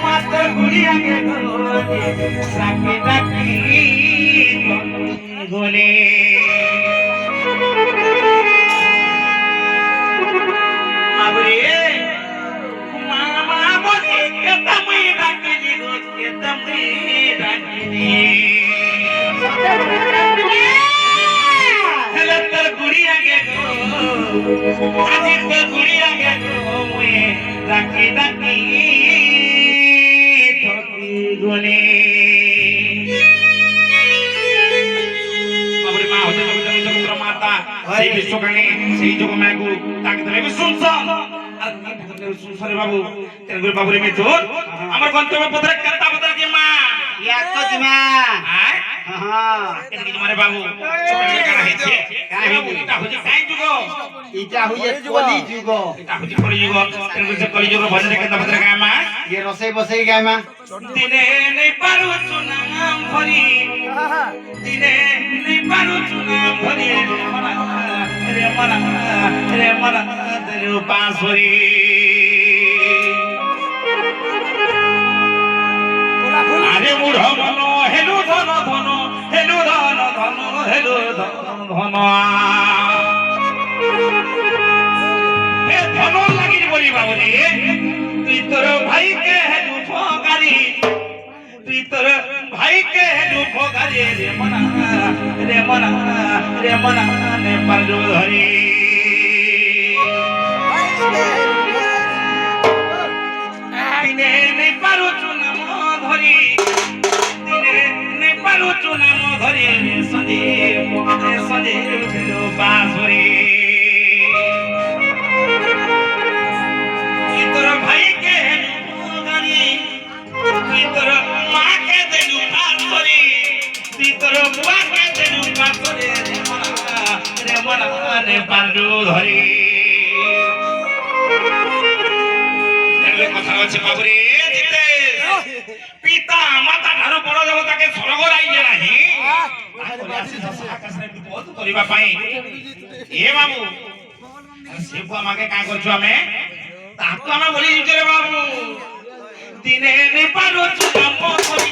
মাতা ঘুরিয়া গেল সাকে ডাকি গলে মাবরে মামা বলে কেতামই ডাকি দিগো কেতামই ডাকি দি হেলে তোর ঘুরিয়া গেল আজি তোর ঘুরিয়া গেল মুয়ে ডাকি ডাকি গনে বাবরে মা হতে জগতর মাতা সেই বিশ্বকানে সেই যোগ মাগু তাকে তুমি শুনছ আর শুনছরে বাবু তেন গুরু বাবুরে মে তোর আমার গন্তব্য পত্র করতা বদলা দি মা ইয়া তো দিমা হ্যাঁ হ্যাঁ তেন কি তোমারে বাবু সকালে কারা হইছে কাই বাবু এটা হইছে কাই যুগ এটা হইছে কলি যুগ এটা হইছে কলি যুগ তেন কইছে কলি যুগ ভজন করতা বদলা গায় মা ये रसोई बसई गायमा দিনে নেই পারু চুনাম ভরি দিনে নেই পারু চুনাম ভরি রে মরা তেরে পাস ভরি আরে মুঢ় মন হেলু ধন ধন হেলু ধন ধন হেলু ধন ধন হে ধন লাগি বলি বাবুরে তুই তোর ভাইকে হেলু ফগারি তুই তোর ভাইকে হেলু ফগারি রে মনা নে পারু ধরি দিনে নে পারু চুনাম ধরি দিনে নে পারু চুনাম ধরি সদে হেলু বাসরি তোর ভাইকে হেলু ফগারি তুই তোর মাকে দেলু পাথরি তুই তোর বুয়াকে দেলু পাথরি রে মনা রে পারু ধরি এগুলো কথা হচ্ছে বাবুরে জিতে পিতা মাতা ধারো বড় দেবতাকে স্বর্গ রাইয়ে নাহি আকাশে বিপদ করিবা পাই এ বাবু সে আমাকে কাই করছো আমি তাকে আমরা বলি রে বাবু দিনে নে পারো চুনাম ধরি